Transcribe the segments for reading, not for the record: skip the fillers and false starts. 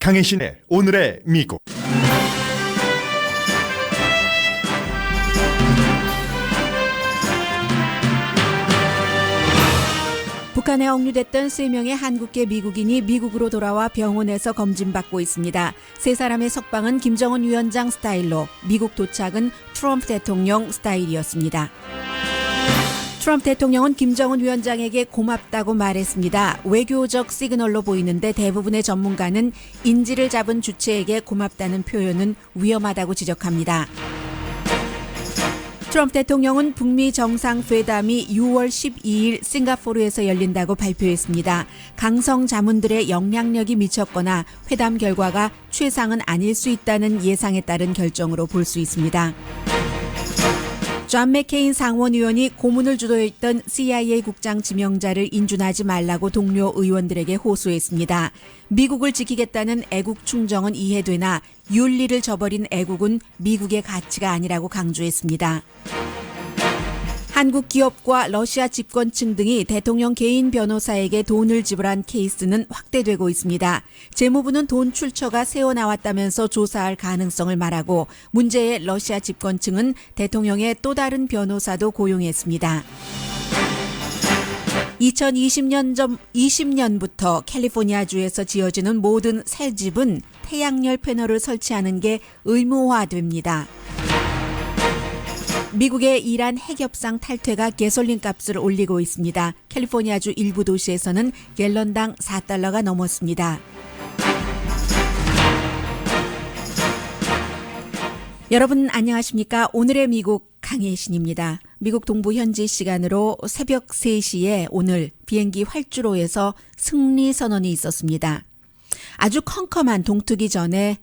강혜신의 오늘의 미국. 북한에 억류됐던 3명의 한국계 미국인이 미국으로 돌아와 병원에서 검진받고 있습니다. 3사람의 석방은 김정은 위원장 스타일로, 미국 도착은 트럼프 대통령 스타일이었습니다. 트럼프 대통령은 김정은 위원장에게 고맙다고 말했습니다. 외교적 시그널로 보이는데 대부분의 전문가는 인지를 잡은 주체에게 고맙다는 표현은 위험하다고 지적합니다. 트럼프 대통령은 북미 정상회담이 6월 12일 싱가포르에서 열린다고 발표했습니다. 강성 자문들의 영향력이 미쳤거나 회담 결과가 최상은 아닐 수 있다는 예상에 따른 결정으로 볼 수 있습니다. 존 맥케인 상원의원이 고문을 주도했던 CIA 국장 지명자를 인준하지 말라고 동료 의원들에게 호소했습니다. 미국을 지키겠다는 애국 충정은 이해되나 윤리를 저버린 애국은 미국의 가치가 아니라고 강조했습니다. 한국 기업과 러시아 집권층 등이 대통령 개인 변호사에게 돈을 지불한 케이스는 확대되고 있습니다. 재무부는 돈 출처가 새어나왔다면서 조사할 가능성을 말하고 문제의 러시아 집권층은 대통령의 또 다른 변호사도 고용했습니다. 2020년부터 캘리포니아주에서 지어지는 모든 새 집은 태양열 패널을 설치하는 게 의무화됩니다. 미국의 이란 핵협상 탈퇴가 가솔린 값을 올리고 있습니다. 캘리포니아주 일부 도시에서는 갤런당 $4가 넘었습니다. 여러분 안녕하십니까? 오늘의 미국 강혜신입니다. 미국 동부 현지 시간으로 새벽 3시에 오늘 비행기 활주로에서 승리 선언이 있었습니다. 아주 컴컴한 동트기 전에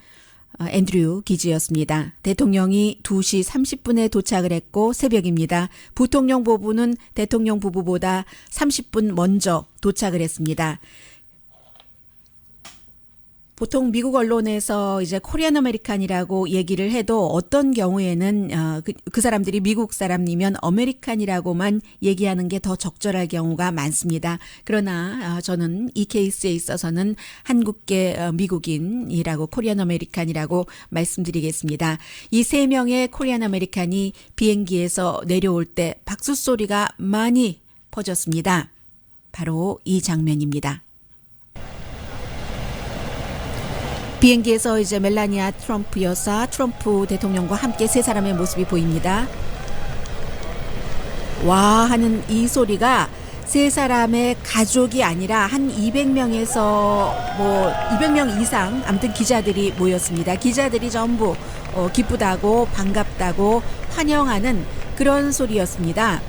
앤드류 기지였습니다. 대통령이 2시 30분에 도착을 했고 새벽입니다. 부통령 보부는 대통령 부부보다 30분 먼저 도착을 했습니다. 보통 미국 언론에서 이제 코리안 아메리칸이라고 얘기를 해도 어떤 경우에는 그 사람들이 미국 사람이면 아메리칸이라고만 얘기하는 게 더 적절할 경우가 많습니다. 그러나 저는 이 케이스에 있어서는 한국계 미국인이라고 코리안 아메리칸이라고 말씀드리겠습니다. 이 3명의 코리안 아메리칸이 비행기에서 내려올 때 박수 소리가 많이 퍼졌습니다. 바로 이 장면입니다. 비행기에서 이제 멜라니아 트럼프 여사, 트럼프 대통령과 함께 3사람의 모습이 보입니다. 와 하는 이 소리가 3사람의 가족이 아니라 한 200명에서 200명 이상 아무튼 기자들이 모였습니다. 기자들이 전부 기쁘다고 반갑다고 환영하는 그런 소리였습니다.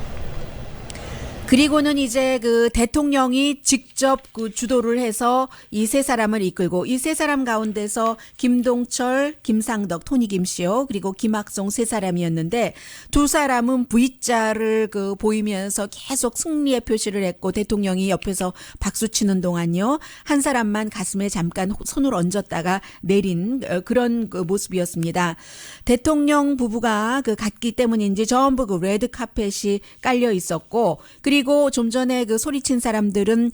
그리고는 이제 그 대통령이 직접 그 주도를 해서 이 3사람을 이끌고 이 3사람 가운데서 김동철, 김상덕, 토니 김씨요. 그리고 김학송 3사람이었는데 2사람은 V자를 그 보이면서 계속 승리의 표시를 했고 대통령이 옆에서 박수 치는 동안요. 한 사람만 가슴에 잠깐 손을 얹었다가 내린 그런 그 모습이었습니다. 대통령 부부가 그 갔기 때문인지 전부 그 레드 카펫이 깔려 있었고 그리고 좀 전에 그 소리친 사람들은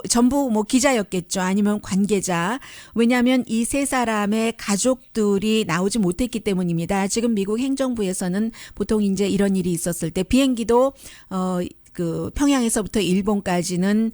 전부 기자였겠죠. 아니면 관계자. 왜냐하면 이 3사람의 가족들이 나오지 못했기 때문입니다. 지금 미국 행정부에서는 보통 이제 이런 일이 있었을 때 비행기도 그 평양에서부터 일본까지는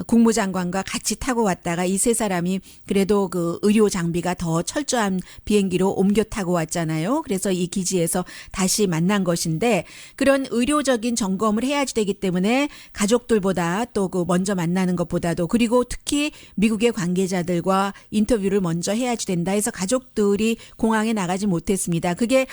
국무장관과 같이 타고 왔다가 이 3사람이 그래도 그 의료 장비가 더 철저한 비행기로 옮겨 타고 왔잖아요. 그래서 이 기지에서 다시 만난 것인데 그런 의료적인 점검을 해야지 되기 때문에 가족들보다 또 그 먼저 만나는 것보다도 그리고 특히 미국의 관계자들과 인터뷰를 먼저 해야지 된다 해서 가족들이 공항에 나가지 못했습니다. 그게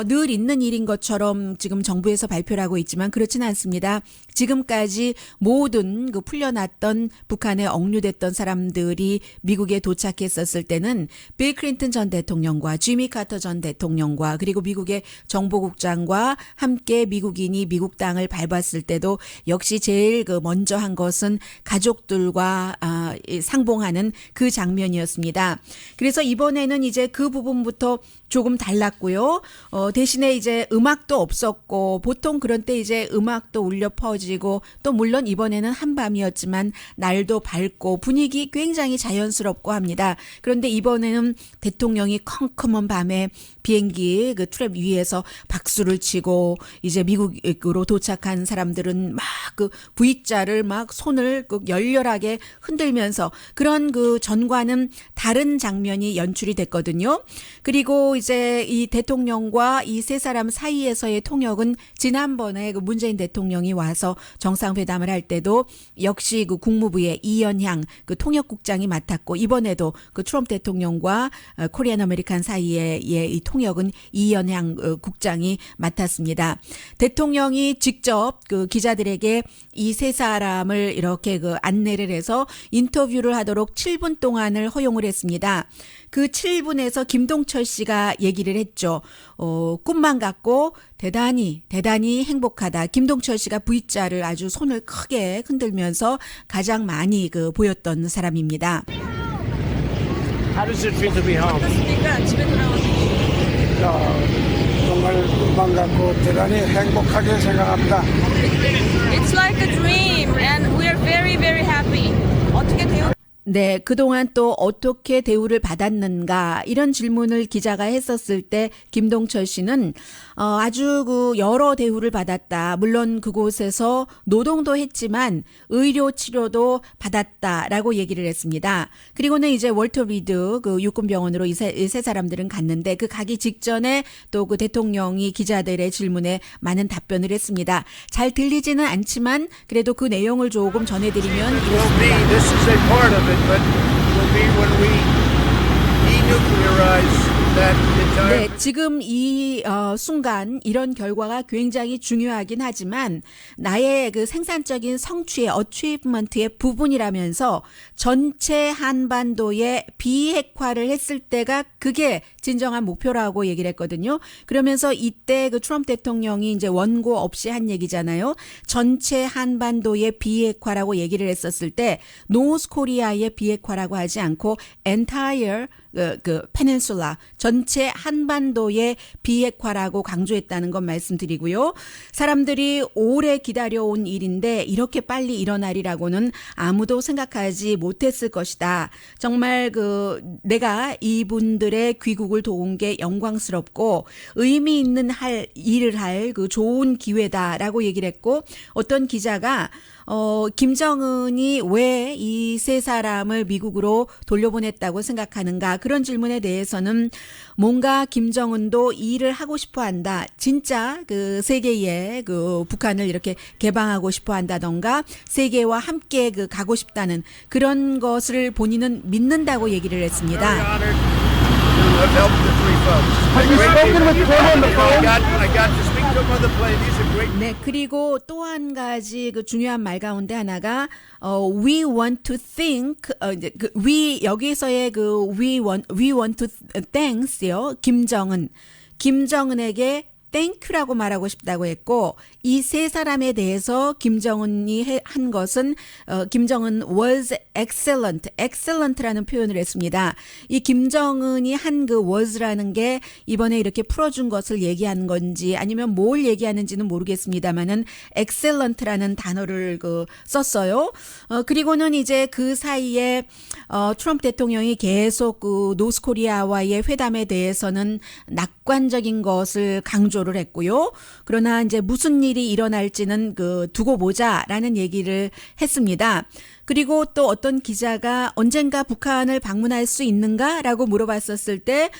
늘 있는 일인 것처럼 지금 정부에서 발표를 하고 있지만 그렇지는 않습니다. 지금까지 모든 그 풀려났던 북한에 억류됐던 사람들이 미국에 도착했었을 때는 빌 클린턴 전 대통령과 지미 카터 전 대통령과 그리고 미국의 정보국장과 함께 미국인이 미국 땅을 밟았을 때도 역시 제일 그 먼저 한 것은 가족들과 상봉하는 그 장면이었습니다. 그래서 이번에는 이제 그 부분부터 조금 달랐고요. 대신에 이제 음악도 없었고 보통 그런 때 이제 음악도 울려 퍼지고 또 물론 이번에는 한밤이었지만 날도 밝고 분위기 굉장히 자연스럽고 합니다. 그런데 이번에는 대통령이 컴컴한 밤에 비행기 그 트랩 위에서 박수를 치고 이제 미국으로 도착한 사람들은 막 그 V자를 막 손을 그 열렬하게 흔들면서 그런 그 전과는 다른 장면이 연출이 됐거든요. 그리고 이제 이 대통령과 이 세 사람 사이에서의 통역은 지난번에 그 문재인 대통령이 와서 정상회담을 할 때도 역시 그 국무부의 이연향 그 통역국장이 맡았고 이번에도 그 트럼프 대통령과 코리안 아메리칸 사이의 이 통역은 이연향 국장이 맡았습니다. 대통령이 직접 그 기자들에게 이 세 사람을 이렇게 그 안내를 해서 인터뷰를 하도록 7분 동안을 허용을 했습니다. 그 7분에서 김동철 씨가 얘기를 했죠. 꿈만 같고 대단히 행복하다. 김동철 씨가 V자를 아주 손을 크게 흔들면서 가장 많이 그 보였던 사람입니다. How does it feel to be home? 어떻습니까? 집에 돌아오니. 정말 꿈만 같고 대단히 행복하게 생각합니다. It's like a dream and we are very very happy. 어떻게 돼요? 네, 그동안 또 어떻게 대우를 받았는가 이런 질문을 기자가 했었을 때 김동철 씨는 아주 그 여러 대우를 받았다. 물론 그곳에서 노동도 했지만 의료 치료도 받았다라고 얘기를 했습니다. 그리고는 이제 월터 리드 그 육군병원으로 이 세 사람들은 갔는데 그 가기 직전에 또 그 대통령이 기자들의 질문에 많은 답변을 했습니다. 잘 들리지는 않지만 그래도 그 내용을 조금 전해드리면 Will be, 이렇습니다. this is a part of it, but will be when we denuclearize that entire. 네, 지금 이 순간 이런 결과가 굉장히 중요하긴 하지만 나의 그 생산적인 성취의 어치브먼트의 부분이라면서 전체 한반도의 비핵화를 했을 때가 그게 진정한 목표라고 얘기를 했거든요. 그러면서 이때 그 트럼프 대통령이 이제 원고 없이 한 얘기잖아요. 전체 한반도의 비핵화라고 얘기를 했었을 때 노스 코리아의 비핵화라고 하지 않고 entire 그 페닌슐라 전체 한반도의 비핵화라고 강조했다는 건 말씀드리고요. 사람들이 오래 기다려온 일인데 이렇게 빨리 일어나리라고는 아무도 생각하지 못했을 것이다. 정말 그 내가 이분들의 귀국을 도운 게 영광스럽고 의미 있는 일을 할 그 좋은 기회다라고 얘기를 했고 어떤 기자가 김정은이 왜 이 세 사람을 미국으로 돌려보냈다고 생각하는가 그런 질문에 대해서는 뭔가 김정은도 이 일을 하고 싶어 한다. 진짜 그 세계에 그 북한을 이렇게 개방하고 싶어 한다던가 세계와 함께 그 가고 싶다는 그런 것을 본인은 믿는다고 얘기를 했습니다. Very honored to have helped the three folks. Have you spoken with them on the phone? I got to speak to them on the plane. These are great. 네, 그리고 또 한 가지 그 중요한 말 가운데 하나가 we want to think 이제 그 we 여기서의 그 we want to thanks요. 김정은에게 땡큐라고 말하고 싶다고 했고 이 세 사람에 대해서 김정은이 한 것은 김정은 was excellent라는 표현을 했습니다. 이 김정은이 한 그 was라는 게 이번에 이렇게 풀어준 것을 얘기하는 건지 아니면 뭘 얘기하는지는 모르겠습니다만은 excellent라는 단어를 그 썼어요. 그리고는 이제 그 사이에 트럼프 대통령이 계속 그 노스코리아와의 회담에 대해서는 낙관적인 것을 강조를 했고요. 그러나 이제 무슨 일이 일어날지는 그 두고 보자라는 얘기를 했습니다. 그리고 또 어떤 기자가 언젠가 북한을 방문할 수 있는가라고 물어봤었을 때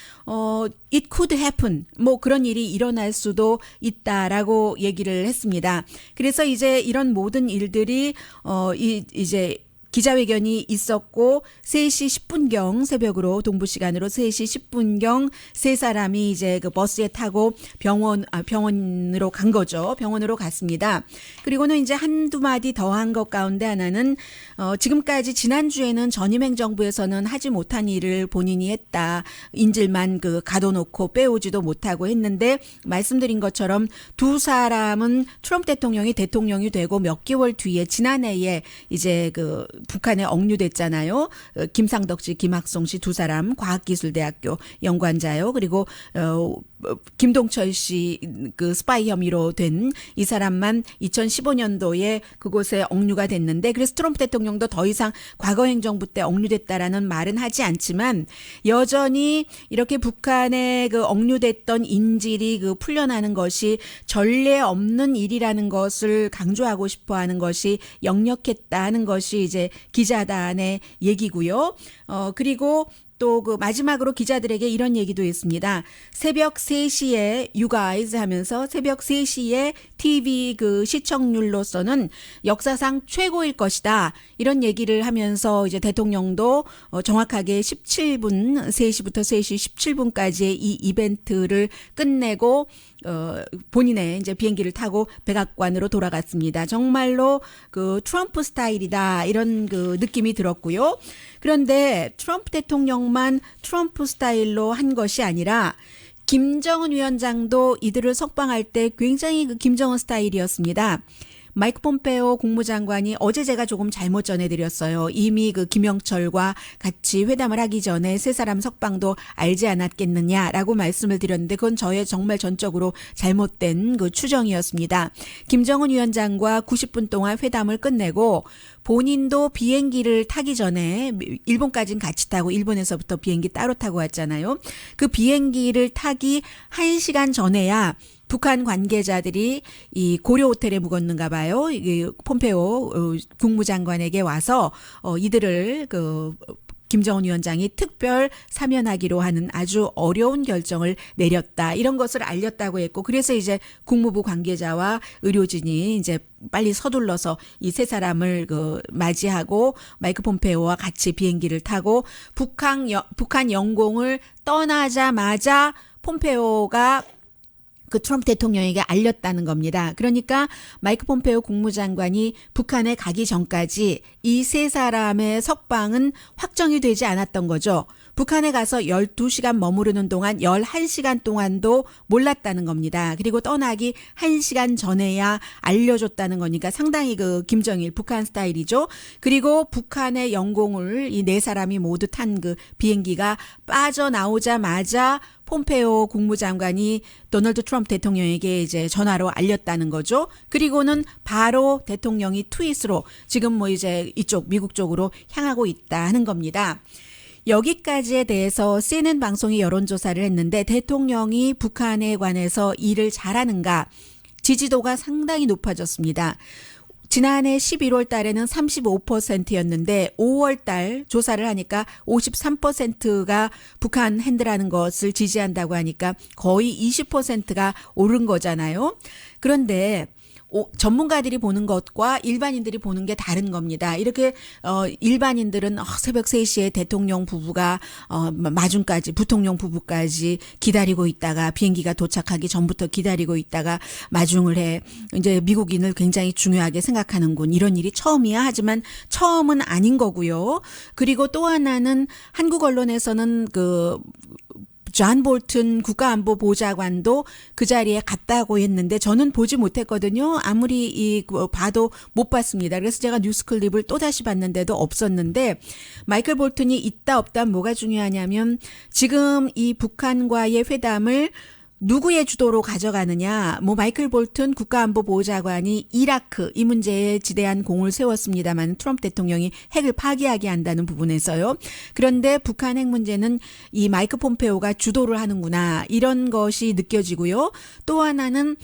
it could happen 뭐 그런 일이 일어날 수도 있다라고 얘기를 했습니다. 그래서 이제 이런 모든 일들이 이제 기자회견이 있었고 3시 10분경 새벽으로 동부 시간으로 3시 10분경 세 사람이 이제 그 버스에 타고 병원으로 간 거죠. 병원으로 갔습니다. 그리고는 이제 한두 마디 더 한 것 가운데 하나는 지금까지 지난주에는 전임 행정부에서는 하지 못한 일을 본인이 했다. 인질만 그 가둬놓고 빼오지도 못하고 했는데 말씀드린 것처럼 두 사람은 트럼프 대통령이 대통령이 되고 몇 개월 뒤에 지난해에 이제 그 북한에 억류됐잖아요. 김상덕 씨, 김학송 씨 두 사람 과학기술대학교 연구원자요. 그리고 김동철 씨 그 스파이 혐의로 된 이 사람만 2015년도에 그곳에 억류가 됐는데 그래서 트럼프 대통령도 더 이상 과거 행정부 때 억류됐다라는 말은 하지 않지만 여전히 이렇게 북한에 그 억류됐던 인질이 그 풀려나는 것이 전례 없는 일이라는 것을 강조하고 싶어 하는 것이 역력했다 하는 것이 이제 기자단의 얘기고요. 그리고 또 그 마지막으로 기자들에게 이런 얘기도 했습니다. 새벽 3시에 You guys 하면서 새벽 3시에 TV 그 시청률로서는 역사상 최고일 것이다. 이런 얘기를 하면서 이제 대통령도 정확하게 17분 3시부터 3시 17분까지의 이 이벤트를 끝내고 본인의 이제 비행기를 타고 백악관으로 돌아갔습니다. 정말로 그 트럼프 스타일이다 이런 그 느낌이 들었고요. 그런데 트럼프 대통령만 트럼프 스타일로 한 것이 아니라 김정은 위원장도 이들을 석방할 때 굉장히 그 김정은 스타일이었습니다. 마이크 폼페오 국무장관이 어제 제가 조금 잘못 전해드렸어요. 이미 그 김영철과 같이 회담을 하기 전에 세 사람 석방도 알지 않았겠느냐라고 말씀을 드렸는데 그건 저의 정말 전적으로 잘못된 그 추정이었습니다. 김정은 위원장과 90분 동안 회담을 끝내고 본인도 비행기를 타기 전에 일본까지는 같이 타고 일본에서부터 비행기 따로 타고 왔잖아요. 그 비행기를 타기 1시간 전에야 북한 관계자들이 이 고려 호텔에 묵었는가 봐요. 이 폼페오 국무장관에게 와서 이들을 그 김정은 위원장이 특별 사면하기로 하는 아주 어려운 결정을 내렸다. 이런 것을 알렸다고 했고 그래서 이제 국무부 관계자와 의료진이 이제 빨리 서둘러서 이 세 사람을 그 맞이하고 마이크 폼페오와 같이 비행기를 타고 북한 영공을 떠나자마자 폼페오가 그 트럼프 대통령에게 알렸다는 겁니다. 그러니까 마이크 폼페오 국무장관이 북한에 가기 전까지 이 세 사람의 석방은 확정이 되지 않았던 거죠. 북한에 가서 12시간 머무르는 동안 11시간 동안도 몰랐다는 겁니다. 그리고 떠나기 1시간 전에야 알려줬다는 거니까 상당히 그 김정일 북한 스타일이죠. 그리고 북한의 영공을 이 네 사람이 모두 탄 그 비행기가 빠져나오자마자 폼페오 국무장관이 도널드 트럼프 대통령에게 이제 전화로 알렸다는 거죠. 그리고는 바로 대통령이 트윗으로 지금 뭐 이제 이쪽 미국 쪽으로 향하고 있다 하는 겁니다. 여기까지에 대해서 CNN 방송이 여론조사를 했는데 대통령이 북한에 관해서 일을 잘하는가 지지도가 상당히 높아졌습니다. 지난해 11월 달에는 35%였는데 5월 달 조사를 하니까 53%가 북한 핸드라는 것을 지지한다고 하니까 거의 20%가 오른 거잖아요. 그런데 전문가들이 보는 것과 일반인들이 보는 게 다른 겁니다. 이렇게 일반인들은 새벽 3시에 대통령 부부가 마중까지 부통령 부부까지 기다리고 있다가 비행기가 도착하기 전부터 기다리고 있다가 마중을 해. 이제 미국인을 굉장히 중요하게 생각하는군. 이런 일이 처음이야. 하지만 처음은 아닌 거고요. 그리고 또 하나는 한국 언론에서는 존 볼튼 국가안보보좌관도 그 자리에 갔다고 했는데 저는 보지 못했거든요. 아무리 봐도 못 봤습니다. 그래서 제가 뉴스 클립을 또다시 봤는데도 없었는데 마이클 볼튼이 있다 없다 뭐가 중요하냐면 지금 이 북한과의 회담을 누구의 주도로 가져가느냐. 마이클 볼튼 국가안보보좌관이 이라크 이 문제에 지대한 공을 세웠습니다만 트럼프 대통령이 핵을 파기하게 한다는 부분에서요. 그런데 북한 핵 문제는 이 마이크 폼페오가 주도를 하는구나. 이런 것이 느껴지고요. 또 하나는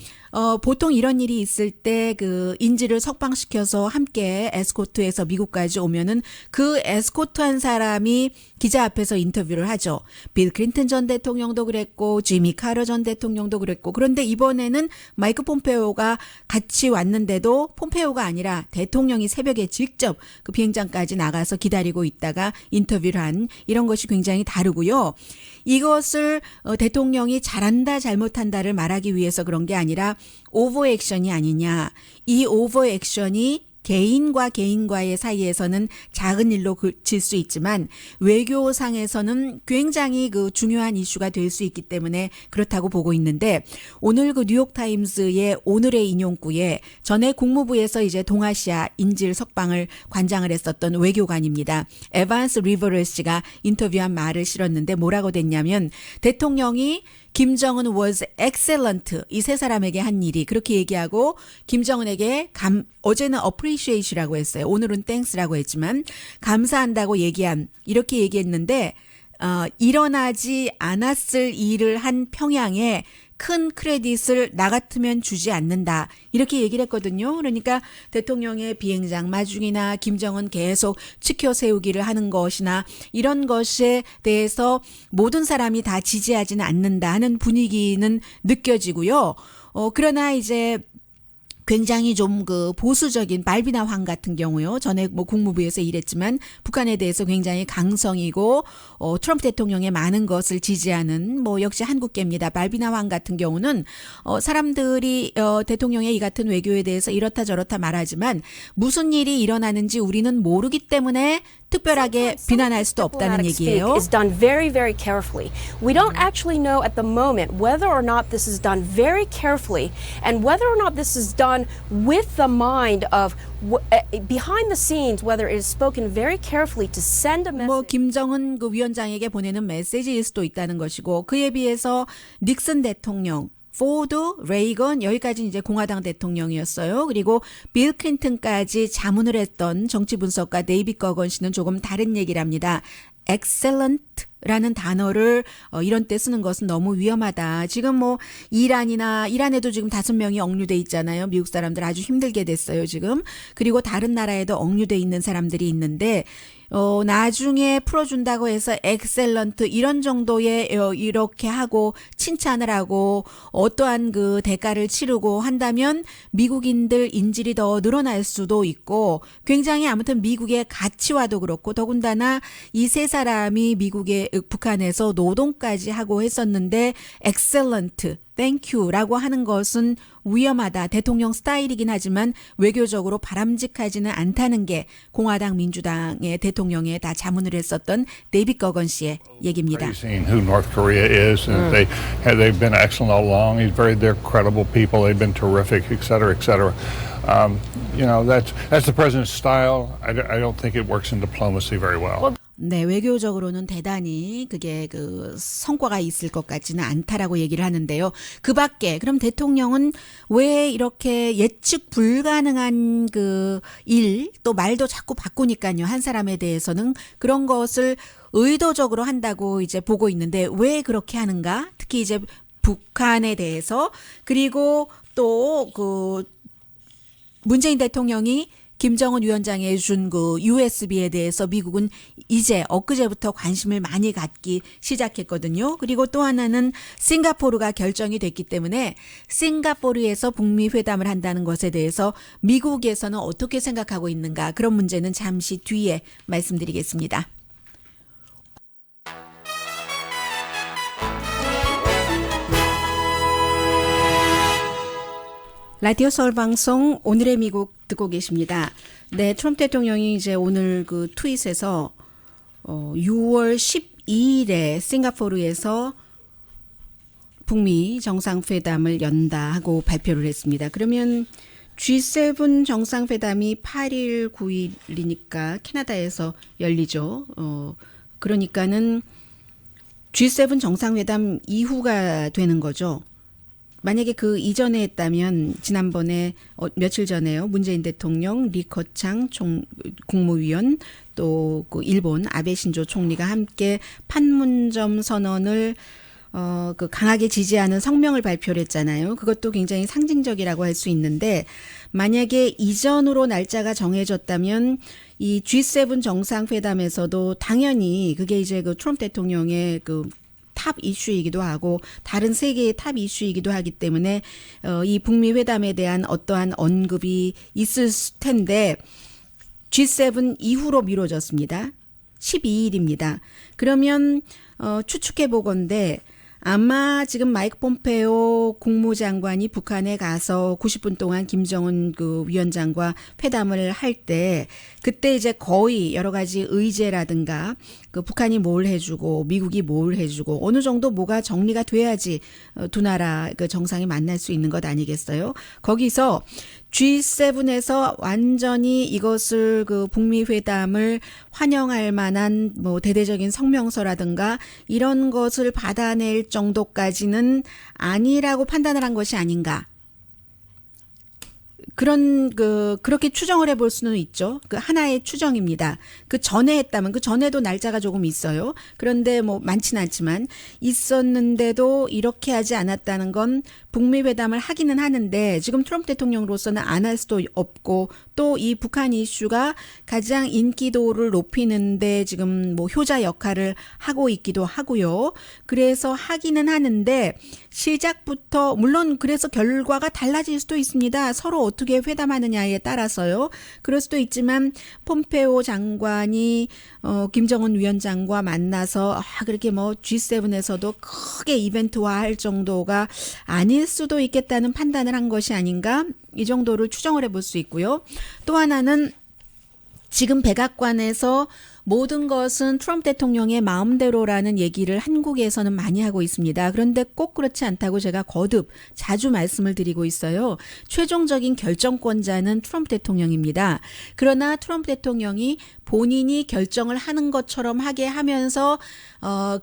보통 이런 일이 있을 때 그 인질을 석방시켜서 함께 에스코트해서 미국까지 오면은 그 에스코트한 사람이 기자 앞에서 인터뷰를 하죠. 빌 클린턴 전 대통령도 그랬고 지미 카터 전 대통령도 그랬고 그런데 이번에는 마이크 폼페오가 같이 왔는데도 폼페오가 아니라 대통령이 새벽에 직접 그 비행장까지 나가서 기다리고 있다가 인터뷰를 한 이런 것이 굉장히 다르고요. 이것을 대통령이 잘한다 잘못한다를 말하기 위해서 그런 게 아니라 오버액션이 아니냐. 이 오버액션이 개인과 개인과의 사이에서는 작은 일로 그칠 수 있지만 외교상에서는 굉장히 그 중요한 이슈가 될 수 있기 때문에 그렇다고 보고 있는데 오늘 그 뉴욕타임스의 오늘의 인용구에 전에 국무부에서 이제 동아시아 인질 석방을 관장을 했었던 외교관입니다. 에반스 리버럴 씨가 인터뷰한 말을 실었는데 뭐라고 됐냐면 대통령이 김정은 was excellent. 이 세 사람에게 한 일이 그렇게 얘기하고 김정은에게 어제는 appreciate라고 했어요. 오늘은 thanks라고 했지만 감사한다고 이렇게 얘기했는데 일어나지 않았을 일을 한 평양에 큰 크레딧을 나 같으면 주지 않는다. 이렇게 얘기를 했거든요. 그러니까 대통령의 비행장 마중이나 김정은 계속 치켜 세우기를 하는 것이나 이런 것에 대해서 모든 사람이 다 지지하지는 않는다 하는 분위기는 느껴지고요. 그러나 이제 굉장히 좀 그 보수적인 발비나 황 같은 경우요. 전에 뭐 국무부에서 일했지만 북한에 대해서 굉장히 강성이고 트럼프 대통령의 많은 것을 지지하는 뭐 역시 한국계입니다. 발비나 황 같은 경우는 사람들이 대통령의 이 같은 외교에 대해서 이렇다 저렇다 말하지만 무슨 일이 일어나는지 우리는 모르기 때문에 특별하게 비난할 수도 없다는 얘기예요. is done very, very carefully. We don't actually know at the moment whether or not this is done very carefully and whether or not this is done with the mind of behind the scenes, whether it is spoken very carefully to send a 뭐 message. 김정은 그 위원장에게 보내는 메시지일 수도 있다는 것이고 그에 비해서 닉슨 대통령 포드, 레이건 여기까지 이제 공화당 대통령이었어요. 그리고 빌 클린턴까지 자문을 했던 정치 분석가 데이빗 거건 씨는 조금 다른 얘기를 합니다. excellent라는 단어를 이런 때 쓰는 것은 너무 위험하다. 지금 뭐 이란에도 지금 5명이 억류돼 있잖아요. 미국 사람들 아주 힘들게 됐어요, 지금. 그리고 다른 나라에도 억류돼 있는 사람들이 있는데 나중에 풀어준다고 해서 엑셀런트 이런 정도의 이렇게 하고 칭찬을 하고 어떠한 그 대가를 치르고 한다면 미국인들 인질이 더 늘어날 수도 있고 굉장히 아무튼 미국의 가치와도 그렇고 더군다나 이 세 사람이 북한에서 노동까지 하고 했었는데 엑셀런트 Thank you라고 하는 것은 위험하다. 대통령 스타일이긴 하지만 외교적으로 바람직하지는 않다는 게 공화당 민주당의 대통령에 다 자문을 했었던 데이빗 거건 씨의 얘기입니다. Seen who North Korea is, and they've been excellent all along. They're credible people. They've been terrific, et cetera, et cetera. You know, that's the president's style. I don't think it works in diplomacy very well. 네, 외교적으로는 대단히 그게 그 성과가 있을 것 같지는 않다라고 얘기를 하는데요. 그 밖에 그럼 대통령은 왜 이렇게 예측 불가능한 그 일, 또 말도 자꾸 바꾸니까요. 한 사람에 대해서는 그런 것을 의도적으로 한다고 이제 보고 있는데 왜 그렇게 하는가? 특히 이제 북한에 대해서 그리고 또 그 문재인 대통령이 김정은 위원장이 준 그 USB에 대해서 미국은 이제 엊그제부터 관심을 많이 갖기 시작했거든요. 그리고 또 하나는 싱가포르가 결정이 됐기 때문에 싱가포르에서 북미 회담을 한다는 것에 대해서 미국에서는 어떻게 생각하고 있는가 그런 문제는 잠시 뒤에 말씀드리겠습니다. 라디오 서울 방송 오늘의 미국 듣고 계십니다. 네, 트럼프 대통령이 이제 오늘 그 트윗에서 6월 12일에 싱가포르에서 북미 정상회담을 연다 하고 발표를 했습니다. 그러면 G7 정상회담이 8일, 9일이니까 캐나다에서 열리죠. 그러니까는 G7 정상회담 이후가 되는 거죠. 만약에 그 이전에 했다면 지난번에 며칠 전에요. 문재인 대통령, 리커창 국무위원 또 그 일본 아베 신조 총리가 함께 판문점 선언을 그 강하게 지지하는 성명을 발표를 했잖아요. 그것도 굉장히 상징적이라고 할 수 있는데 만약에 이전으로 날짜가 정해졌다면 이 G7 정상회담에서도 당연히 그게 이제 그 트럼프 대통령의 그 탑 이슈이기도 하고 다른 세계의 탑 이슈이기도 하기 때문에 이 북미 회담에 대한 어떠한 언급이 있을 텐데 G7 이후로 미뤄졌습니다. 12일입니다. 그러면 추측해 보건대 아마 지금 마이크 폼페오 국무장관이 북한에 가서 90분 동안 김정은 그 위원장과 회담을 할 때 그때 이제 거의 여러 가지 의제라든가 그 북한이 뭘 해주고 미국이 뭘 해주고 어느 정도 뭐가 정리가 돼야지 두 나라 그 정상이 만날 수 있는 것 아니겠어요? 거기서 G7에서 완전히 이것을 그 북미 회담을 환영할 만한 뭐 대대적인 성명서라든가 이런 것을 받아낼 정도까지는 아니라고 판단을 한 것이 아닌가. 그렇게 추정을 해볼 수는 있죠. 그 하나의 추정입니다. 그 전에 했다면, 그 전에도 날짜가 조금 있어요. 그런데 뭐 많지는 않지만 있었는데도 이렇게 하지 않았다는 건 북미 회담을 하기는 하는데 지금 트럼프 대통령으로서는 안 할 수도 없고 또 이 북한 이슈가 가장 인기도를 높이는데 지금 뭐 효자 역할을 하고 있기도 하고요. 그래서 하기는 하는데 시작부터 물론 그래서 결과가 달라질 수도 있습니다. 서로 어떻게 회담하느냐에 따라서요. 그럴 수도 있지만 폼페오 장관이 김정은 위원장과 만나서 그렇게 뭐 G7에서도 크게 이벤트화할 정도가 아닐 수도 있겠다는 판단을 한 것이 아닌가, 이 정도를 추정을 해볼 수 있고요. 또 하나는 지금 백악관에서 모든 것은 트럼프 대통령의 마음대로라는 얘기를 한국에서는 많이 하고 있습니다. 그런데 꼭 그렇지 않다고 제가 거듭 자주 말씀을 드리고 있어요. 최종적인 결정권자는 트럼프 대통령입니다. 그러나 트럼프 대통령이 본인이 결정을 하는 것처럼 하게 하면서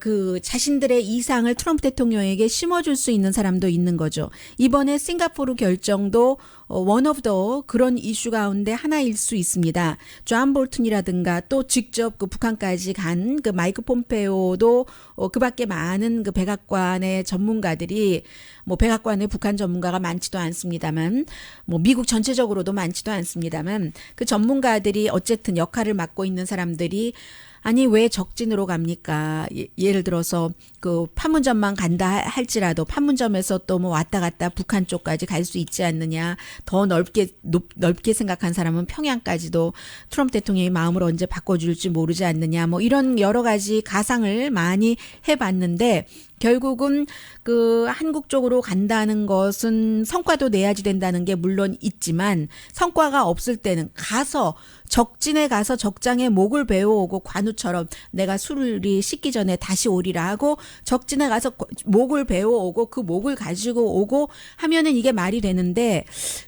그 자신들의 이상을 트럼프 대통령에게 심어줄 수 있는 사람도 있는 거죠. 이번에 싱가포르 결정도 원 오브 더 그런 이슈 가운데 하나일 수 있습니다. 존 볼튼이라든가 또 직접 그 북한까지 간 그 마이크 폼페오도 그 밖에 많은 그 백악관의 전문가들이, 뭐 백악관에 북한 전문가가 많지도 않습니다만, 뭐 미국 전체적으로도 많지도 않습니다만, 그 전문가들이 어쨌든 역할을 맡고 있는 사람들이 아니 왜 적진으로 갑니까? 예를 들어서 그 판문점만 간다 할지라도 판문점에서 또 뭐 왔다 갔다 북한 쪽까지 갈 수 있지 않느냐. 더 넓게 생각한 사람은 평양까지도 트럼프 대통령이 마음을 언제 바꿔줄지 모르지 않느냐. 뭐 이런 여러 가지 가상을 많이 해봤는데 결국은 그 한국 쪽으로 간다는 것은 성과도 내야지 된다는 게 물론 있지만 성과가 없을 때는 가서 적진에 가서 적장에 목을 베어오고 관우처럼 내가 술이 식기 전에 다시 오리라 하고 적진에 가서 목을 베어오고 그 목을 가지고 오고 하면은 이게 말이 되는데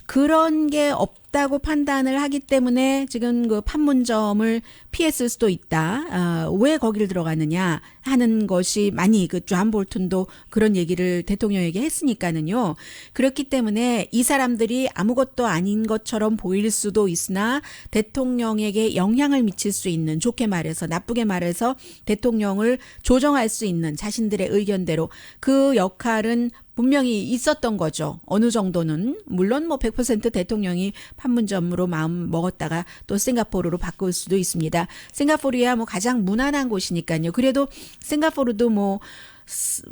그런 게 없다고 판단을 하기 때문에 지금 그 판문점을 피했을 수도 있다. 왜 거기를 들어가느냐 하는 것이 많이 그 존 볼튼도 그런 얘기를 대통령에게 했으니까는요. 그렇기 때문에 이 사람들이 아무것도 아닌 것처럼 보일 수도 있으나 대통령에게 영향을 미칠 수 있는, 좋게 말해서 나쁘게 말해서 대통령을 조정할 수 있는 자신들의 의견대로 그 역할은 분명히 있었던 거죠. 어느 정도는. 물론 뭐 100% 대통령이 판문점으로 마음 먹었다가 또 싱가포르로 바꿀 수도 있습니다. 싱가포르야 뭐 가장 무난한 곳이니까요. 그래도 싱가포르도 뭐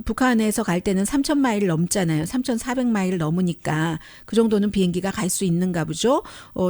북한에서 갈 때는 3,000마일 넘잖아요. 3,400마일 넘으니까 그 정도는 비행기가 갈 수 있는가 보죠.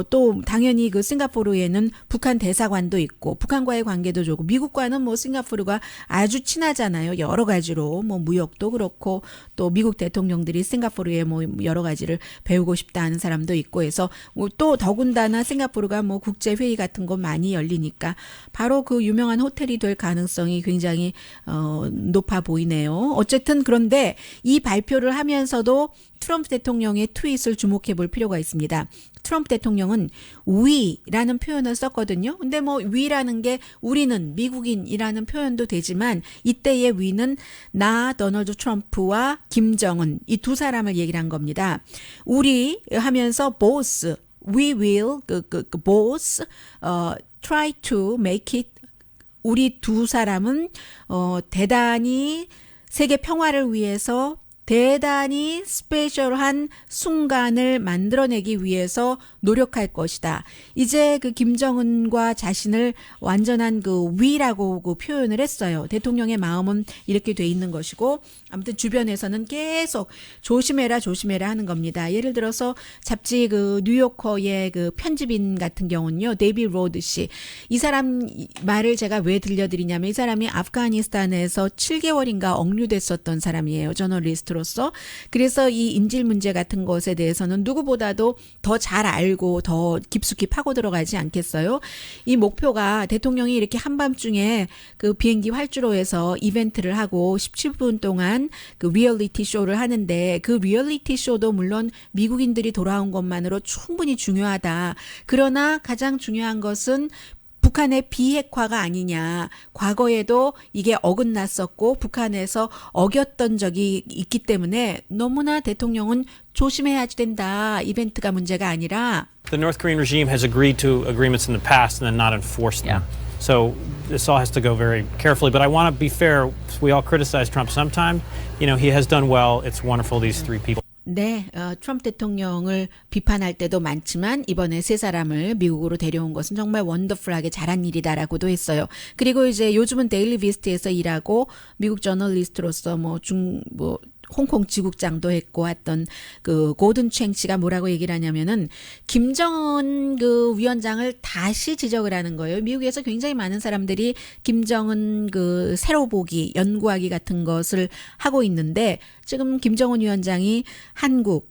또 당연히 그 싱가포르에는 북한 대사관도 있고 북한과의 관계도 좋고 미국과는 뭐 싱가포르가 아주 친하잖아요. 여러 가지로 뭐 무역도 그렇고 또 미국 대통령들이 싱가포르에 뭐 여러 가지를 배우고 싶다 하는 사람도 있고 해서 또 더군다나 싱가포르가 뭐 국제 회의 같은 거 많이 열리니까 바로 그 유명한 호텔이 될 가능성이 굉장히 높아 보이네요. 어쨌든 그런데 이 발표를 하면서도 트럼프 대통령의 트윗을 주목해 볼 필요가 있습니다. 트럼프 대통령은 we라는 표현을 썼거든요. 근데 뭐 we라는 게 우리는 미국인이라는 표현도 되지만 이때의 we는 나 도널드 트럼프와 김정은 이 두 사람을 얘기를 한 겁니다. 우리 하면서 both, we will both try to make it, 우리 두 사람은 대단히 세계 평화를 위해서 대단히 스페셜한 순간을 만들어내기 위해서 노력할 것이다. 이제 그 김정은과 자신을 완전한 그 위라고 그 표현을 했어요. 대통령의 마음은 이렇게 돼 있는 것이고 아무튼 주변에서는 계속 조심해라 조심해라 하는 겁니다. 예를 들어서 잡지 그 뉴요커의 그 편집인 같은 경우는요. 데이비 로드 씨. 이 사람 말을 제가 왜 들려드리냐면 이 사람이 아프가니스탄에서 7개월인가 억류됐었던 사람이에요. 저널리스트로. 그래서 이 인질 문제 같은 것에 대해서는 누구보다도 더 잘 알고 더 깊숙이 파고 들어가지 않겠어요? 이 목표가 대통령이 이렇게 한밤중에 그 비행기 활주로에서 이벤트를 하고 17분 동안 그 리얼리티 쇼를 하는데 그 리얼리티 쇼도 물론 미국인들이 돌아온 것만으로 충분히 중요하다. 그러나 가장 중요한 것은 북한의 비핵화가 아니냐. 과거에도 이게 어긋났었고 북한에서 어겼던 적이 있기 때문에 너무나 대통령은 조심해야 된다. 이벤트가 문제가 아니라 The North Korean regime has agreed to agreements in the past and then not enforced them. So this all has to go very carefully. But I want to be fair. We all criticize Trump sometime. You know, he has done well. It's wonderful, these three people. 네, 트럼프 대통령을 비판할 때도 많지만 이번에 세 사람을 미국으로 데려온 것은 정말 원더풀하게 잘한 일이다라고도 했어요. 그리고 이제 요즘은 데일리 비스트에서 일하고 미국 저널리스트로서 홍콩 지국장도 했고 했던 그 고든 챙 씨가 뭐라고 얘기를 하냐면은 김정은 그 위원장을 다시 지적을 하는 거예요. 미국에서 굉장히 많은 사람들이 김정은 그 새로 보기, 연구하기 같은 것을 하고 있는데 지금 김정은 위원장이 한국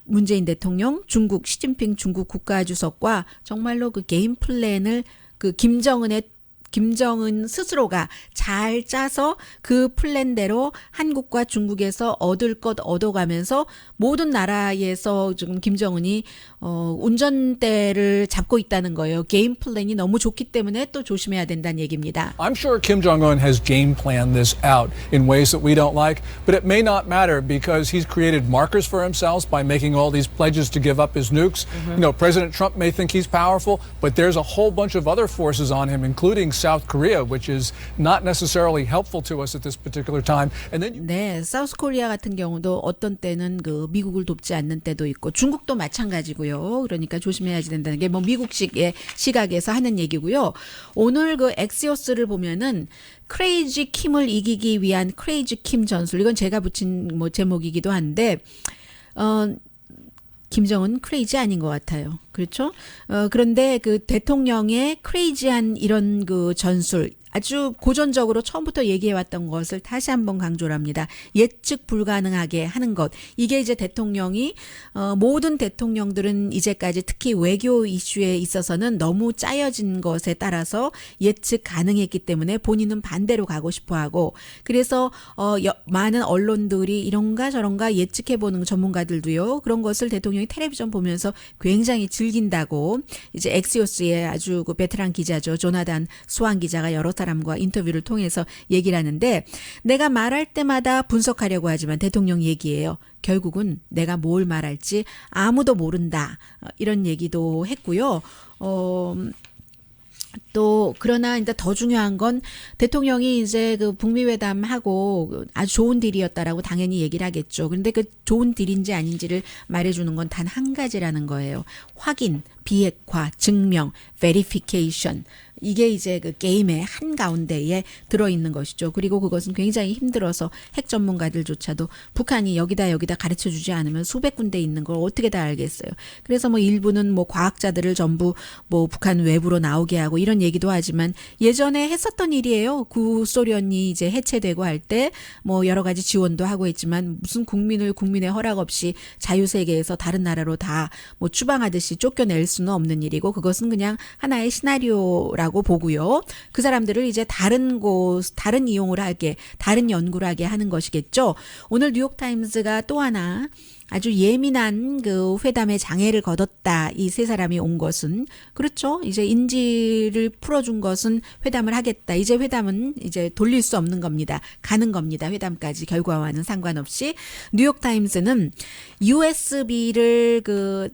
문재인 대통령, 중국 시진핑 중국 국가주석과 정말로 그 게임 플랜을 그 김정은 스스로가 잘 짜서 그 플랜대로 한국과 중국에서 얻을 것 얻어가면서 모든 나라에서 지금 김정은이 운전대를 잡고 있다는 거예요. 게임 플랜이 너무 좋기 때문에 또 조심해야 된다는 얘기입니다. I'm sure Kim Jong-un has game planned this out in ways that we don't like, but it may not matter because he's created markers for himself by making all these pledges to give up his nukes. You know, President Trump may think he's powerful, but there's a whole bunch of other forces on him, including South Korea, which is not necessarily helpful to us at this particular time. And then 네, 사우스 코리아 같은 경우도 어떤 때는 그 미국을 돕지 않는 때도 있고 중국도 마찬가지고요. 그러니까 조심해야지 된다는 게 뭐 미국식의 시각에서 하는 얘기고요. 오늘 그 엑시오스를 보면은 크레이지 킴을 이기기 위한 크레이지 킴 전술 이건 제가 붙인 뭐 제목이기도 한데 김정은 크레이지 아닌 것 같아요. 그렇죠? 그런데 그 대통령의 크레이지한 이런 그 전술 아주 고전적으로 처음부터 얘기해왔던 것을 다시 한번 강조를 합니다. 예측 불가능하게 하는 것. 이게 이제 대통령이 모든 대통령들은 이제까지 특히 외교 이슈에 있어서는 너무 짜여진 것에 따라서 예측 가능했기 때문에 본인은 반대로 가고 싶어하고 그래서 많은 언론들이 이런가 저런가 예측해보는 전문가들도요. 그런 것을 대통령이 텔레비전 보면서 굉장히 즐긴다고 이제 엑시오스의 아주 그 베테랑 기자죠. 조나단 수완 기자가 여러 사람과 인터뷰를 통해서 얘기를 하는데 내가 말할 때마다 분석하려고 하지만 대통령 얘기예요. 결국은 내가 뭘 말할지 아무도 모른다. 이런 얘기도 했고요. 또 그러나 이제 더 중요한 건 대통령이 이제 그 북미 회담하고 아주 좋은 딜이었다라고 당연히 얘기를 하겠죠. 그런데 그 좋은 딜인지 아닌지를 말해주는 건 단 한 가지라는 거예요. 확인, 비핵화, 증명, 베리피케이션. 이게 이제 그 게임의 한가운데에 들어있는 것이죠. 그리고 그것은 굉장히 힘들어서 핵 전문가들조차도 북한이 여기다 가르쳐 주지 않으면 수백 군데 있는 걸 어떻게 다 알겠어요. 그래서 뭐 일부는 뭐 과학자들을 전부 뭐 북한 외부로 나오게 하고 이런 얘기도 하지만 예전에 했었던 일이에요. 구소련이 이제 해체되고 할 때 뭐 여러 가지 지원도 하고 있지만 무슨 국민의 허락 없이 자유세계에서 다른 나라로 다 뭐 추방하듯이 쫓겨낼 수는 없는 일이고 그것은 그냥 하나의 시나리오라고 보고요. 그 사람들을 이제 다른 이용을 하게, 다른 연구를 하게 하는 것이겠죠. 오늘 뉴욕타임스가 또 하나 아주 예민한 그 회담에 장애를 거뒀다. 이 세 사람이 온 것은 그렇죠. 이제 인지를 풀어준 것은 회담을 하겠다. 이제 회담은 이제 돌릴 수 없는 겁니다. 가는 겁니다. 회담까지 결과와는 상관없이 뉴욕타임스는 USB를 그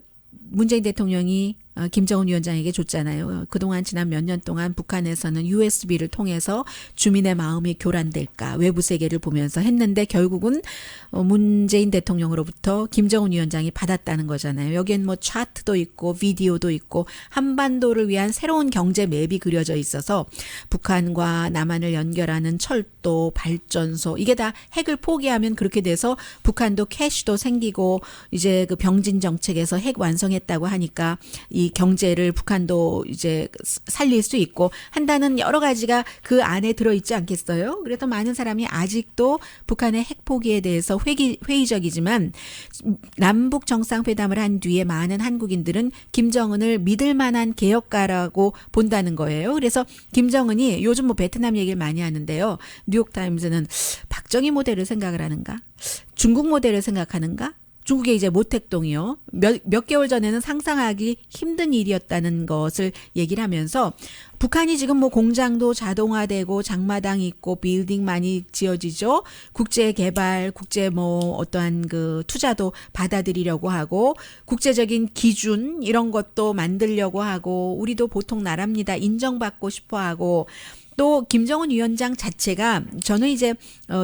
문재인 대통령이 김정은 위원장에게 줬잖아요. 그동안 지난 몇 년 동안 북한에서는 USB를 통해서 주민의 마음이 교란될까 외부 세계를 보면서 했는데 결국은 문재인 대통령으로부터 김정은 위원장이 받았다는 거잖아요. 여기엔 뭐 차트도 있고 비디오도 있고 한반도를 위한 새로운 경제 맵이 그려져 있어서 북한과 남한을 연결하는 철도, 발전소 이게 다 핵을 포기하면 그렇게 돼서 북한도 캐시도 생기고 이제 그 병진 정책에서 핵 완성했다고 하니까 이 이 경제를 북한도 이제 살릴 수 있고 한다는 여러 가지가 그 안에 들어있지 않겠어요? 그래서 많은 사람이 아직도 북한의 핵 포기에 대해서 회의적이지만 남북 정상회담을 한 뒤에 많은 한국인들은 김정은을 믿을 만한 개혁가라고 본다는 거예요. 그래서 김정은이 요즘 뭐 베트남 얘기를 많이 하는데요. 뉴욕타임즈는 박정희 모델을 생각을 하는가? 중국 모델을 생각하는가? 중국의 이제 모택동이요. 몇 개월 전에는 상상하기 힘든 일이었다는 것을 얘기를 하면서 북한이 지금 뭐 공장도 자동화되고 장마당 있고 빌딩 많이 지어지죠. 국제 개발, 국제 뭐 어떠한 그 투자도 받아들이려고 하고 국제적인 기준 이런 것도 만들려고 하고 우리도 보통 나라입니다. 인정받고 싶어 하고 또 김정은 위원장 자체가 저는 이제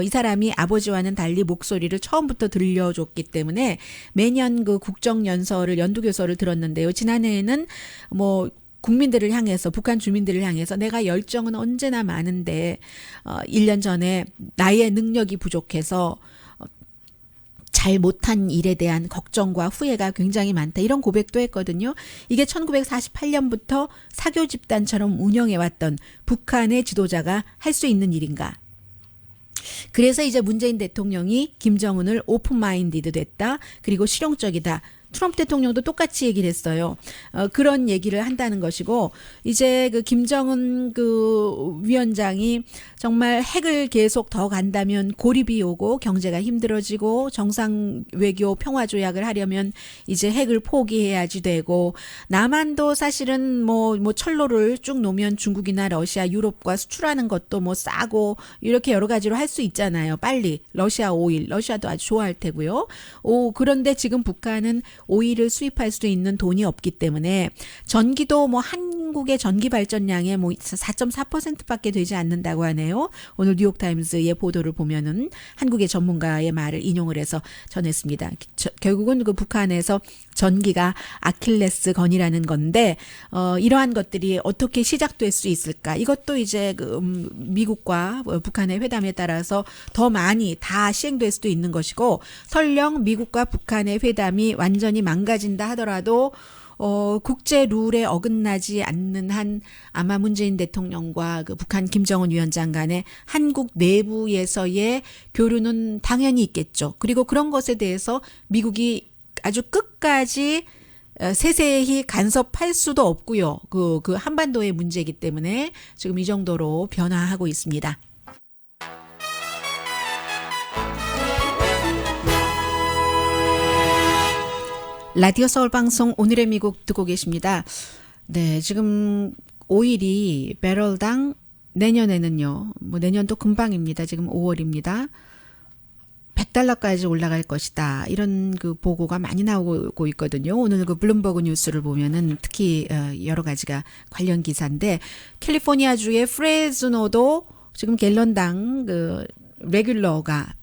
이 사람이 아버지와는 달리 목소리를 처음부터 들려줬기 때문에 매년 그 국정연설을 연두교설을 들었는데요. 지난해에는 뭐 국민들을 향해서 북한 주민들을 향해서 내가 열정은 언제나 많은데 1년 전에 나의 능력이 부족해서 잘 못한 일에 대한 걱정과 후회가 굉장히 많다. 이런 고백도 했거든요. 이게 1948년부터 사교 집단처럼 운영해왔던 북한의 지도자가 할 수 있는 일인가. 그래서 이제 문재인 대통령이 김정은을 오픈마인디드 됐다. 그리고 실용적이다. 트럼프 대통령도 똑같이 얘기를 했어요. 그런 얘기를 한다는 것이고 이제 그 김정은 그 위원장이 정말 핵을 계속 더 간다면 고립이 오고 경제가 힘들어지고 정상 외교 평화 조약을 하려면 이제 핵을 포기해야지 되고 남한도 사실은 뭐 철로를 쭉 놓으면 중국이나 러시아, 유럽과 수출하는 것도 뭐 싸고 이렇게 여러 가지로 할 수 있잖아요. 빨리 러시아 오일, 러시아도 아주 좋아할 테고요. 그런데 지금 북한은 오일을 수입할 수 있는 돈이 없기 때문에 전기도 뭐 한국의 전기 발전량의 뭐 4.4%밖에 되지 않는다고 하네요. 오늘 뉴욕타임스의 보도를 보면은 한국의 전문가의 말을 인용을 해서 전했습니다. 결국은 그 북한에서 전기가 아킬레스건이라는 건데 이러한 것들이 어떻게 시작될 수 있을까? 이것도 이제 그 미국과 북한의 회담에 따라서 더 많이 다 시행될 수도 있는 것이고 설령 미국과 북한의 회담이 완전히 망가진다 하더라도 국제 룰에 어긋나지 않는 한 아마 문재인 대통령과 그 북한 김정은 위원장 간의 한국 내부에서의 교류는 당연히 있겠죠. 그리고 그런 것에 대해서 미국이 아주 끝까지 세세히 간섭할 수도 없고요. 그 한반도의 문제이기 때문에 지금 이 정도로 변화하고 있습니다. 라디오 서울 방송 오늘의 미국 듣고 계십니다. 네, 지금 오일이 배럴당 내년에는요. 뭐 내년도 금방입니다. 지금 5월입니다. $100까지 올라갈 것이다. 이런 그 보고가 많이 나오고 있거든요. 오늘 그 블룸버그 뉴스를 보면은 특히 여러 가지가 관련 기사인데 캘리포니아주의 프레즈노도 지금 갤런당 그 레귤러가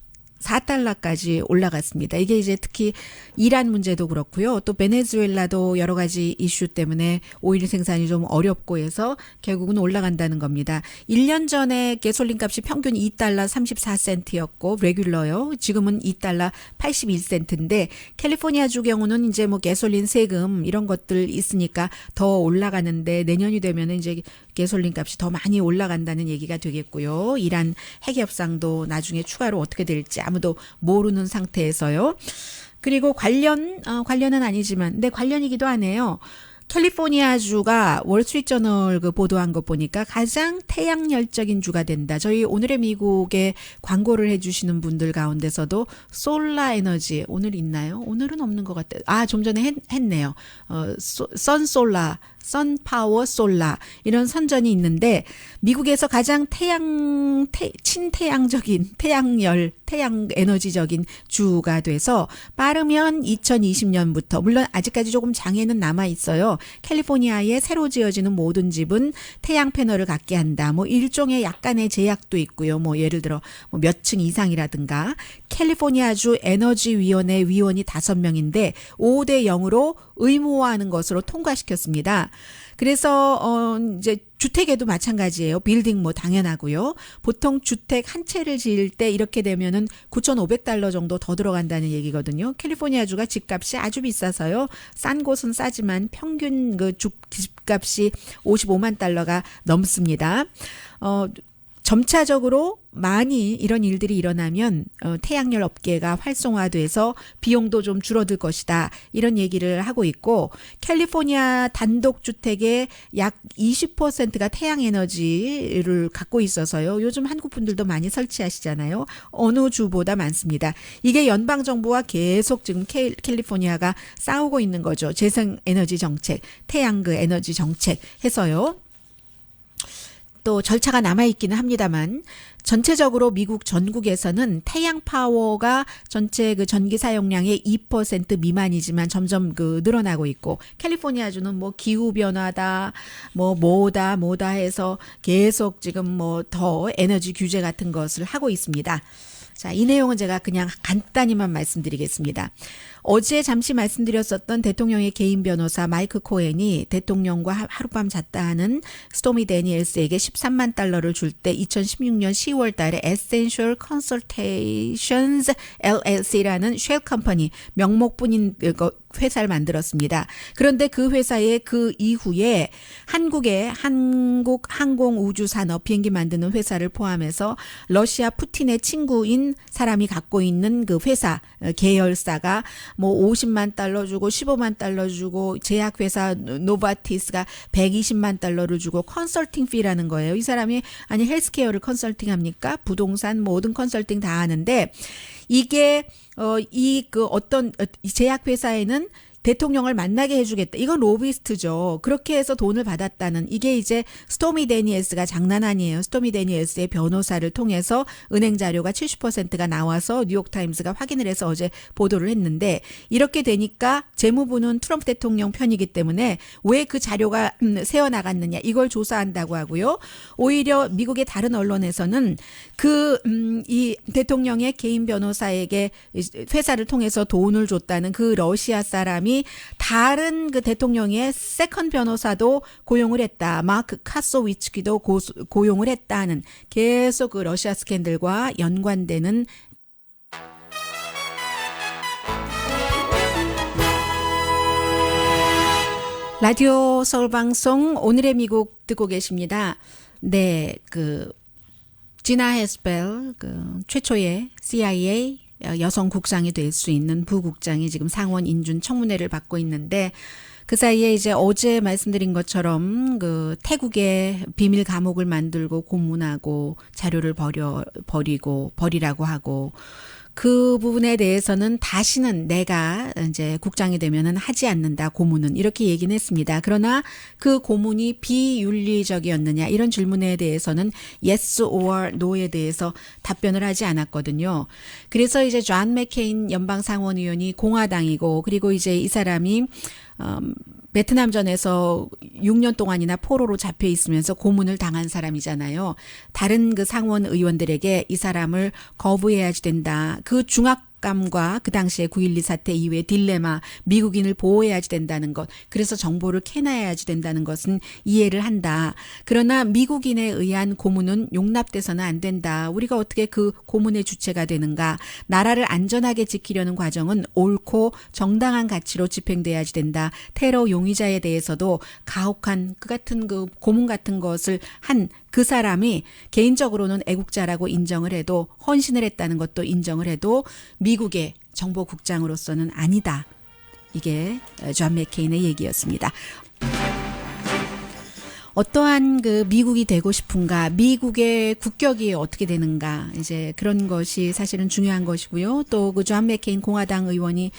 $4까지 올라갔습니다. 이게 이제 특히 이란 문제도 그렇고요. 또 베네수엘라도 여러 가지 이슈 때문에 오일 생산이 좀 어렵고 해서 결국은 올라간다는 겁니다. 1년 전에 가솔린 값이 평균 $2.34였고 레귤러요. 지금은 $2.81인데 캘리포니아주 경우는 이제 뭐 가솔린 세금 이런 것들 있으니까 더 올라가는데 내년이 되면은 이제 가솔린 값이 더 많이 올라간다는 얘기가 되겠고요. 이란 핵 협상도 나중에 추가로 어떻게 될지 아무도 모르는 상태에서요. 그리고 관련은 아니지만, 근데 관련이기도 하네요. 캘리포니아주가 월스트리트저널 그 보도한 거 보니까 가장 태양열적인 주가 된다. 저희 오늘의 미국에 광고를 해주시는 분들 가운데서도 솔라 에너지 오늘 있나요? 오늘은 없는 것 같아요. 좀 전에 했네요. 선파워 솔라 이런 선전이 있는데 미국에서 가장 친태양적인 태양 에너지적인 주가 돼서 빠르면 2020년부터 물론 아직까지 조금 장애는 남아 있어요. 캘리포니아에 새로 지어지는 모든 집은 태양 패널을 갖게 한다. 뭐 일종의 약간의 제약도 있고요. 뭐 예를 들어 뭐 몇 층 이상이라든가 캘리포니아주 에너지위원회 위원이 5명인데 5대 0으로 의무화하는 것으로 통과시켰습니다. 그래서 이제 주택에도 마찬가지예요. 빌딩 뭐 당연하고요. 보통 주택 한 채를 지을 때 이렇게 되면은 $9,500 정도 더 들어간다는 얘기거든요. 캘리포니아주가 집값이 아주 비싸서요. 싼 곳은 싸지만 평균 그 집값이 $55만 넘습니다. 점차적으로 많이 이런 일들이 일어나면 태양열 업계가 활성화돼서 비용도 좀 줄어들 것이다. 이런 얘기를 하고 있고 캘리포니아 단독주택의 약 20%가 태양에너지를 갖고 있어서요. 요즘 한국 분들도 많이 설치하시잖아요. 어느 주보다 많습니다. 이게 연방정부와 계속 지금 캘리포니아가 싸우고 있는 거죠. 재생에너지 정책, 태양그 에너지 정책 해서요. 또 절차가 남아있기는 합니다만 전체적으로 미국 전국에서는 태양 파워가 전체 그 전기 사용량의 2% 미만이지만 점점 늘어나고 있고 캘리포니아주는 뭐 기후 변화다 뭐다 해서 계속 지금 뭐 더 에너지 규제 같은 것을 하고 있습니다. 자, 이 내용은 제가 그냥 간단히만 말씀드리겠습니다. 어제 잠시 말씀드렸었던 대통령의 개인 변호사 마이크 코헨이 대통령과 하룻밤 잤다 하는 스토미 데니엘스에게 $13만 줄 때 2016년 10월 달에 Essential Consultations LLC라는 쉘 컴퍼니 명목뿐인 회사를 만들었습니다. 그런데 그 회사의 그 이후에 한국의 한국항공우주산업 비행기 만드는 회사를 포함해서 러시아 푸틴의 친구인 사람이 갖고 있는 그 회사 계열사가 뭐 $50만 주고 $15만 주고 제약회사 노바티스가 $120만 주고 컨설팅 피라는 거예요. 이 사람이 아니 헬스케어를 컨설팅합니까? 부동산 모든 컨설팅 다 하는데 이게 어떤 제약회사에는 대통령을 만나게 해주겠다. 이건 로비스트죠. 그렇게 해서 돈을 받았다는 이게 이제 스토미 데니엘스가 장난 아니에요. 스토미 데니엘스의 변호사를 통해서 은행 자료가 70%가 나와서 뉴욕타임스가 확인을 해서 어제 보도를 했는데 이렇게 되니까 재무부는 트럼프 대통령 편이기 때문에 왜 그 자료가 새어나갔느냐 이걸 조사한다고 하고요. 오히려 미국의 다른 언론에서는 이 대통령의 개인 변호사에게 회사를 통해서 돈을 줬다는 그 러시아 사람이 다른 그 대통령의 세컨 변호사도 고용을 했다. 마크 카소위츠키도 고용을 했다는 계속 그 러시아 스캔들과 연관되는 라디오 서울방송 오늘의 미국 듣고 계십니다. 네, 지나 헤스펠 최초의 CIA 여성 국장이 될 수 있는 부국장이 지금 상원 인준 청문회를 받고 있는데 그 사이에 이제 어제 말씀드린 것처럼 태국의 비밀 감옥을 만들고 고문하고 자료를 버리라고 하고 그 부분에 대해서는 다시는 내가 이제 국장이 되면은 하지 않는다 고문은 이렇게 얘기는 했습니다. 그러나 그 고문이 비윤리적이었느냐 이런 질문에 대해서는 yes or no에 대해서 답변을 하지 않았거든요. 그래서 이제 존 맥케인 연방 상원의원이 공화당이고 그리고 이제 이 사람이 베트남전에서 6년 동안이나 포로로 잡혀 있으면서 고문을 당한 사람이잖아요. 다른 그 상원 의원들에게 이 사람을 거부해야지 된다. 그 중압감과 그 당시에 9.12 사태 이후의 딜레마, 미국인을 보호해야지 된다는 것, 그래서 정보를 캐놔야지 된다는 것은 이해를 한다. 그러나 미국인에 의한 고문은 용납돼서는 안 된다. 우리가 어떻게 그 고문의 주체가 되는가. 나라를 안전하게 지키려는 과정은 옳고 정당한 가치로 집행돼야지 된다. 테러 용의자에 대해서도 가혹한 그 같은 그 고문 같은 것을 한 그 사람이 개인적으로는 애국자라고 인정을 해도 헌신을 했다는 것도 인정을 해도 미국의 정보국장으로서는 아니다. 이게 존 맥케인의 얘기였습니다. 어떠한 그 미국이 되고 싶은가, 미국의 국격이 어떻게 되는가, 이제 그런 것이 사실은 중요한 것이고요. 또 그 존 맥케인 공화당 의원이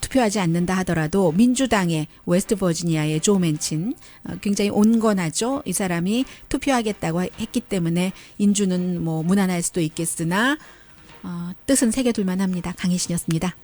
투표하지 않는다 하더라도 민주당의 웨스트 버지니아의 조 맨친 굉장히 온건하죠. 이 사람이 투표하겠다고 했기 때문에 인주는 뭐 무난할 수도 있겠으나 뜻은 새겨둘만 합니다. 강희신이었습니다.